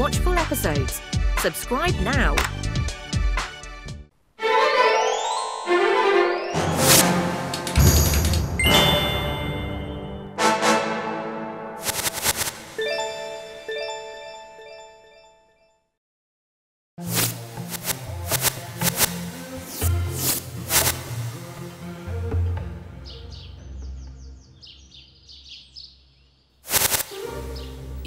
watch full episodes. Subscribe now.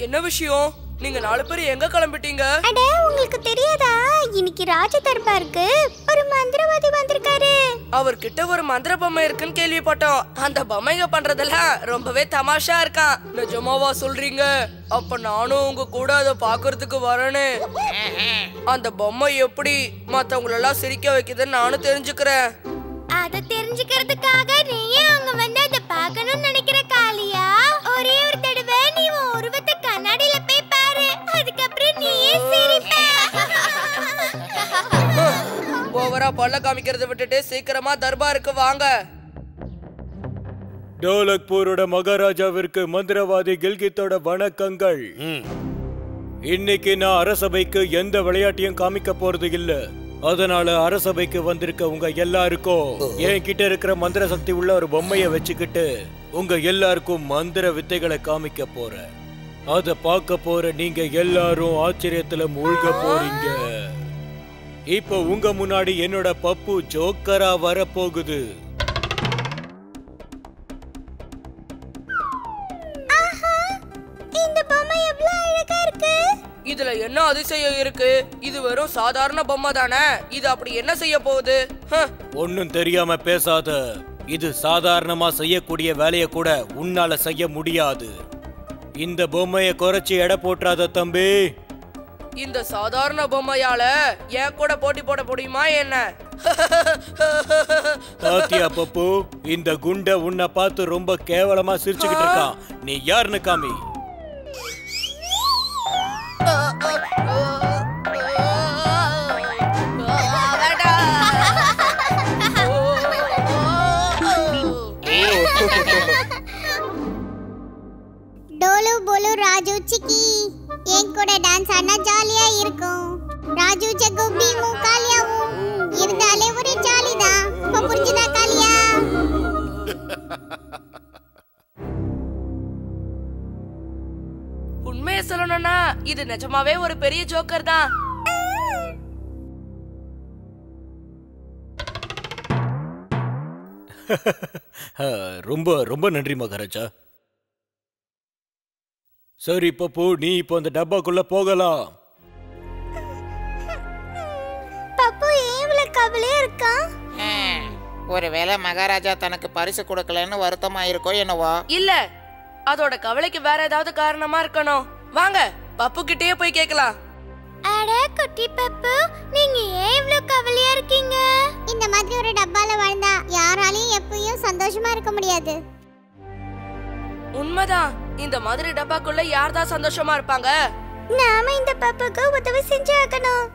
என்ன விஷயம்? நீங்க 4 பேர் எங்க கிளம்பிட்டீங்க? அட உங்களுக்கு தெரியாதா? இன்னைக்கு ராஜ தர்பாருக்கு ஒரு மந்திரவாதி வந்திருக்காரு. அவர்கிட்ட ஒரு மந்திர பொம்மை இருக்குன்னு கேள்விப்பட்டோம். அந்த பொம்மைங்க பண்றதெல்லாம் ரொம்பவே தமாஷா இருக்கான். நிஜமாவா சொல்றீங்க? அப்ப நானும் உங்க கூட அதை பாக்குறதுக்கு வரேனே. அந்த பொம்மை எப்படி மத்தவங்களெல்லாம் சிரிக்க வைக்குதுன்னு நானும் தெரிஞ்சுக்கிறேன். அதை தெரிஞ்சுக்கிறதுக்காக நீயே அங்க வந்து அதை பார்க்கணும்னு நினைக்கிற காளியா? ஒரே ஒரு தடவை நீ உன் உருவத்தை கண்ணாடியில போய் பாரு. அதுக்கப்புறம் நீயே சிரிப்ப. ஓவரா பல்ல காமிக்கிறத விட்டுட்டு சீக்கிரமா தர்பாருக்கு வாங்க. டோலக்பூரோட மகாராஜாவிற்கு மந்திரவாதி கில்கித்தோட வணக்கங்கள். இன்னைக்கு நான் அரசபைக்கு எந்த விளையாட்டையும் காமிக்க போறது இல்ல. அதனால அரசபைக்கு வந்திருக்க உங்க எல்லாருக்கும் என்கிட்ட இருக்கிற மந்திர சக்தி உள்ள ஒரு பொம்மைய வச்சுக்கிட்டு உங்க எல்லாருக்கும் மந்திர வித்தைகளை காமிக்க போறேன். அத பார்க்க போற நீங்க எல்லாரும் ஆச்சரியத்துல மூழ்க போறீங்க. இப்போ உங்க முன்னாடி என்னோட பப்பு ஜோக்கரா வர போகுது. இந்த பொம்மை எவ்வளவு அழகா இருக்கு. இதுல என்ன அதிசயம் இருக்கு? இது வெறும் சாதாரண பொம்மை தானே. இது அப்படி என்ன செய்ய போகுது? ஒன்னும் தெரியாம பேசாத. இது சாதாரணமா செய்யக்கூடிய வேலைய கூட உன்னால செய்ய முடியாது. இந்த பொம்மைய குறைச்சி எடை போட்டுறாத தம்பி. இந்த சாதாரண பொம்மையால என் கூட போட்டி போட முடியுமா என்ன? பாத்தியா பப்பு, இந்த குண்ட உன்னை பார்த்து ரொம்ப கேவலமா சிரிச்சுக்கிட்டு இருக்கான். நீ யாருன்னு காமி. டோலு போலு ராஜு சிக்கி என் கூட டான்ஸ் ஆனா ஜாலியா இருக்கும். ராஜு ஜக்கு பீமு காலியாவும் இருந்தாலே ஒரு ஜாலி தான். புரிஞ்சுதா காலியா? உண்மையை சொல்லணும்னா இது நிஜமாவே ஒரு பெரிய ஜோக்கர் தான். ரொம்ப ரொம்ப நன்றி மகாராஜா. சரி பப்பு, நீ இப்போ அந்த டப்பாக்குள்ள போகலாம். பப்பு ஏன் இவ்வளவு கவலையா இருக்கா? ஒருவேளை மகாராஜா தனக்கு பரிசு கொடுக்கலன்னு வருத்தமா இருக்கோ என்னவோ. இல்ல, அதோட கவலைக்கு வேற ஏதாவது காரணமா இருக்கணும். வாங்க பப்பு கிட்டே போய் கேட்கலாம். அட குட்டி பப்பு, நீங்க ஏன் இவ்வளவு கவலையா இருக்கீங்க? இந்த மாதிரி ஒரு டப்பால வாழ்ந்தா யாராலையும் எப்பவும் சந்தோஷமா இருக்க முடியாது. உண்மைதான். இந்த மாதிரி டப்பாக்குள்ள யார் தான் சந்தோஷமா இருப்பாங்க? நாம இந்த பப்புக்கு உதவி செஞ்சாகணும்.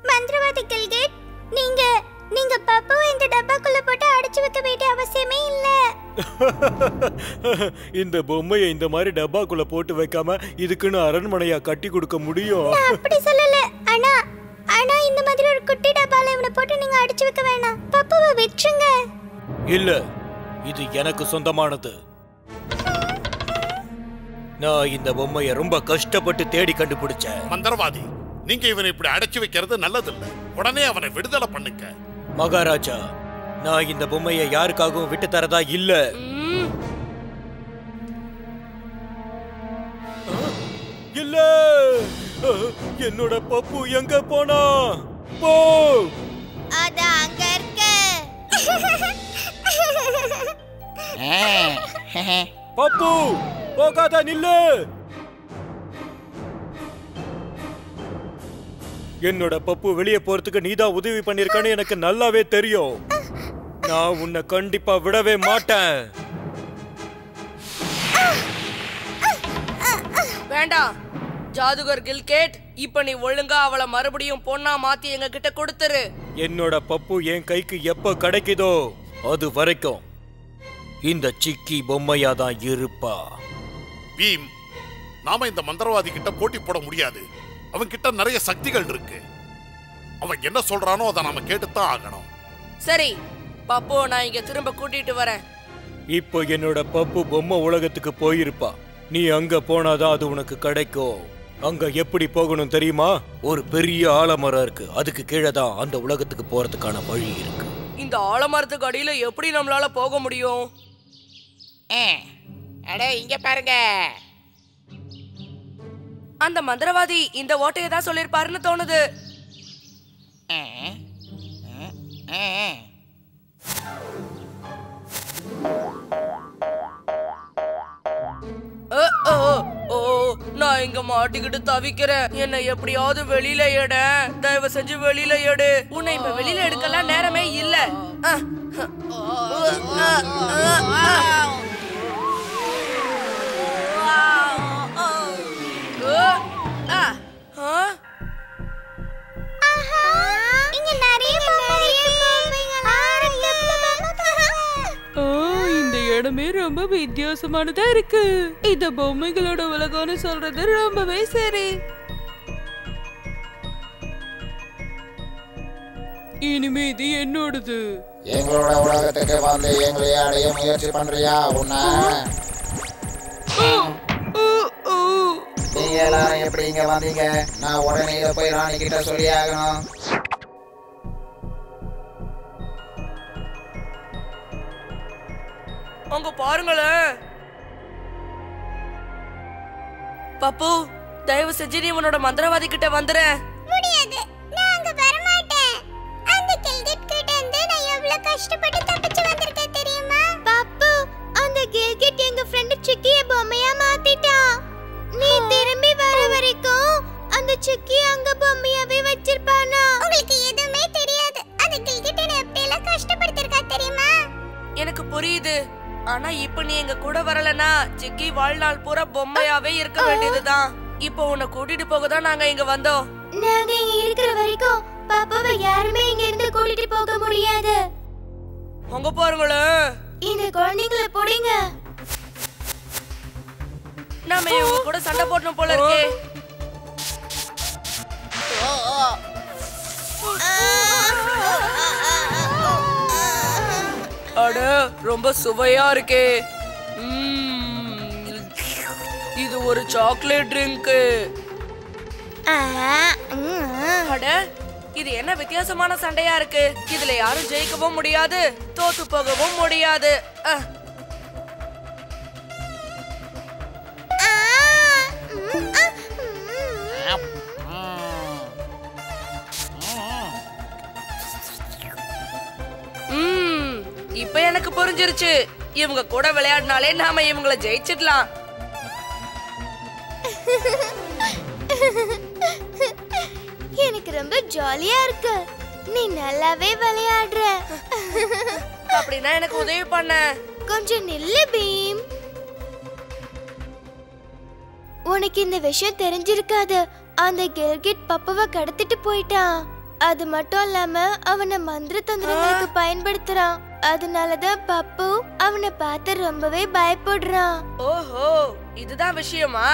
மந்திரவாதி கில்கேட், நீங்க பப்புவை இந்த டப்பாக்குள்ள போட்டு அடைச்சு வைக்க வேண்டிய அவசியமே இல்ல. இந்த பொம்மையை இந்த மாதிரி டப்பாக்குள்ள போட்டு வைக்காம இதுக்குன்னு அரண்மனையா கட்டி கொடுக்க முடியும்? நான் அப்படி சொல்லல. ஆனா இந்த மாதிரி ஒரு குட்டி டப்பால இவனை போட்டு நீங்க அடைச்சு வைக்க வேணாம். பப்புவை விட்டுருங்க. இல்ல, இது எனக்கு சொந்தமானது. நான் இந்த பொம்மையை ரொம்ப கஷ்டப்பட்டு தேடி கண்டுபிடிச்சேன். மந்திரவாதி, நீங்க இவனை இப்படி அடைச்சு வைக்கிறது நல்லதில்லை. உடனே அவனை விடுதலை பண்ணுங்க. மகாராஜா, நான் இந்த பொம்மையை யாருக்காகவும் விட்டு தரதா இல்ல. இல்ல, என்னோட பப்பு எங்க போனா? போ. அத அங்க இருக்க. பப்பு, போகாத, நில்லு. என்னோட பப்பு வெளியே போறதுக்கு நீதான் உதவி பண்ணிருக்கான்னு எனக்கு நல்லாவே தெரியும். நான் உன்னை கண்டிப்பா விடவே மாட்டேன். வேண்டாம் ஜாதுகர் கில்கேட், இப்ப நீ ஒழுங்கா அவளை மறுபடியும் பொண்ணா மாத்தி எங்க கிட்ட கொடுத்துரு. என்னோட பப்பு என் கைக்கு எப்ப கிடைக்குதோ அது வரைக்கும் இந்த சிக்கி பொம்மையா தான் இருப்பா. பீம், நாம இந்த மந்திரவாதி கிட்ட போட்டி போட முடியாது. அவன் கிட்ட நிறைய சக்திகள் இருக்கு. அவன் என்ன சொல்றானோ அதை நாம கேட்டுத்தான் ஆகணும். சரி பப்பு, நான் இங்க திரும்ப கூட்டிட்டு வரேன். இப்போ என்னோட பப்பு பொம்மை உலகத்துக்கு போயிருப்பா. நீ அங்க போனாதான் அது உனக்கு கிடைக்கும். அங்க எப்படி போகணும் தெரியுமா? ஒரு பெரிய ஆலமரம் இருக்கு, அதுக்கு கீழே தான் அந்த உலகத்துக்கு போறதுக்கான வழி இருக்கு. இந்த ஆலமரத்துக்கு அடியில எப்படி நம்மளால போக முடியும்? அடே இங்க பாருங்க. அந்த மந்திரவாதி இந்த ஓட்டையை தான் சொல்லிருப்பாருன்னு தோணுது. நான் இங்க மாட்டிக்கிட்டு தவிக்கிறேன். என்ன எப்படியாவது வெளியில எடு. தயவு செஞ்சு வெளியில எடு. உன்னை இப்ப வெளியில எடுக்கலாம் நேரமே இல்ல. இந்த இடமே ரொம்ப வித்தியாசமானதா இருக்கு. இந்த பொம்மைகளோட உலகம்னு சொல்றது ரொம்பவே சரி. இனிமே இது என்னோடது. எங்களோட உலகத்துக்கு வந்து எங்களையே அடைய முயற்சி பண்றியா? உன்ன நீங்க எல்லாரும் எப்படி இங்க வந்தீங்க? நான் உடனே இதை போய் ராணி கிட்ட சொல்லி ஆகணும். அங்க பாருங்களேன். பப்பு, தயவு செஞ்சு நீ உன்னோட மந்திரவாதி கிட்ட வந்துற. முடியாது, நான் அங்க வர மாட்டேன். அந்த கில்கிட் கிட்ட இருந்து நான் எவ்வளவு கஷ்டப்பட்டு தப்பிச்சு வந்திருக்கேன் தெரியுமா? பாப்பு, அந்த கில்கிட் எங்க ஃப்ரெண்ட் சிக்கிய பொம்மையா மாத்திட்டான். நீ திரும்பி வர வரைக்கும் அந்த சிக்கி அங்க பொம்மையாவே வச்சிருப்பானா? உங்களுக்கு எதுவுமே தெரியாது. அந்த கில்கிட் என்ன எப்படி எல்லாம் கஷ்டப்படுத்திருக்கா தெரியுமா? எனக்கு புரியுது. ஆனா இப்ப நீ எங்க கூட வரலனா சிக்கி வாழ்நாள் பூரா பொம்மையாவே இருக்க வேண்டியதுதான். இப்போ உன்னை கூட்டிட்டு போக தான் நாங்க இங்க வந்தோம். நாங்க இங்க இருக்கிற வரைக்கும் பாப்பாவை யாருமே இங்க இருந்து கூட்டிட்டு போக முடியாது. அங்க பாருங்களேன். இந்த குழந்தைகளை போடுங்க. நாம இவங்க கூட சண்டை போடணும் போல இருக்கே. அட, ரொம்ப சுவையா இருக்கே. இது ஒரு சாக்லேட் ட்ரிங்க். அட, இது என்ன வித்தியாசமான சண்டையா இருக்கு. இதுல யாரும் ஜெயிக்கவும் முடியாது, தோத்து போகவும் முடியாது. இப்ப எனக்கு புரிஞ்சிருச்சு. இவங்க கூட விளையாடினாலே நாம இவங்களை ஜெயிச்சிடலாம். எனக்கு ரொம்ப ஜாலியா இருக்கு. நீ நல்லாவே விளையாடுற. அப்படின்னா எனக்கு உதவி பண்ண. கொஞ்சம் நில்லு பீம். உனக்கு இந்த விஷயம் தெரிஞ்சிருக்காது. அந்த கில்கிட் பப்பவை கடத்திட்டு போயிட்டான். அது மட்டும் இல்லாம அவனை மந்திர தந்திரங்களுக்கு பயன்படுத்துறான். அதனாலதான் பப்பு அவனை பார்த்து ரொம்பவே பயப்படுறான். ஓஹோ, இதுதான் விஷயமா?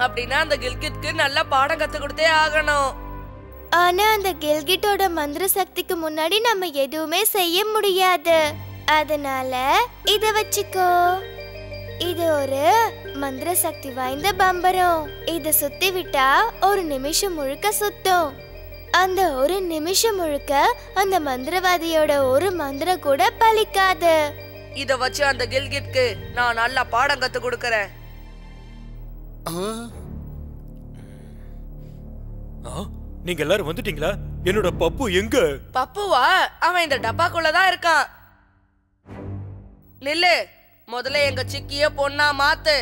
அப்படின்னா அந்த கில்கிட்க்கு நல்ல பாடம் கத்து கொடுத்தே ஆகணும். ஆனா அந்த கில்கிட்டோட மந்திர சக்திக்கு முன்னாடி நம்ம எதுவுமே செய்ய முடியாது. அதனால இத வச்சுக்கோ. இது ஒரு மந்திர சக்தி வாய்ந்த பம்பரம். இத சுத்தி விட்டா ஒரு நிமிஷம் முழுக்க சுத்தும். அந்த ஒரு நிமிஷம் முழுக்க அந்த மந்திரவாதியோட ஒரு மந்திரம் கூட பலிக்காது. இத வச்சு அந்த கில்கிட்க்கு நான் நல்ல பாடம் கத்து கொடுக்கறேன். நீங்க எல்லாரும் வந்துட்டீங்களா? என்னோட பப்பு எங்க? பப்புவா? அவன் இந்த டப்பாக்குள்ளதான் இருக்கான். நில்லு. முதல்ல எங்க சிக்கிய பொண்ணா மாத்து.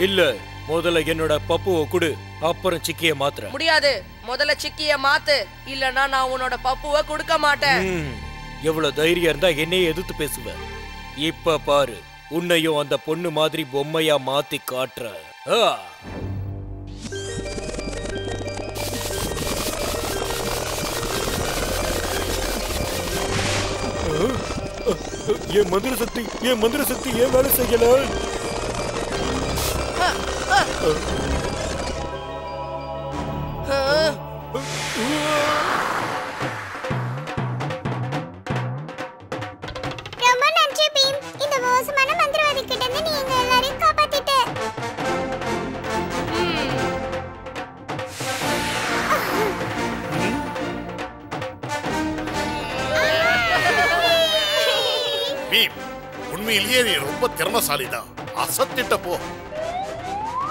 இல்ல, முதல்ல என்னோட பப்புவை கொடு, அப்புறம் சிக்கிய மாத்துறேன். முடியாது, முதல்ல சிக்கிய மாத்து. இல்லனா நான் உன்னோட பப்புவை கொடுக்க மாட்டேன். எவ்வளவு தைரியம் இருந்தா என்னையே எதிர்த்து பேசுவ. இப்ப பாரு, உன்னையும் அந்த பொண்ணு மாதிரி பொம்மையா மாத்தி காட்டுற. என் மந்திர சக்தி ஏன் வேலை செய்யல? பீம், உண்மையிலேயே நீ ரொம்ப திறமசாலிதான். அசத்திட்ட போ.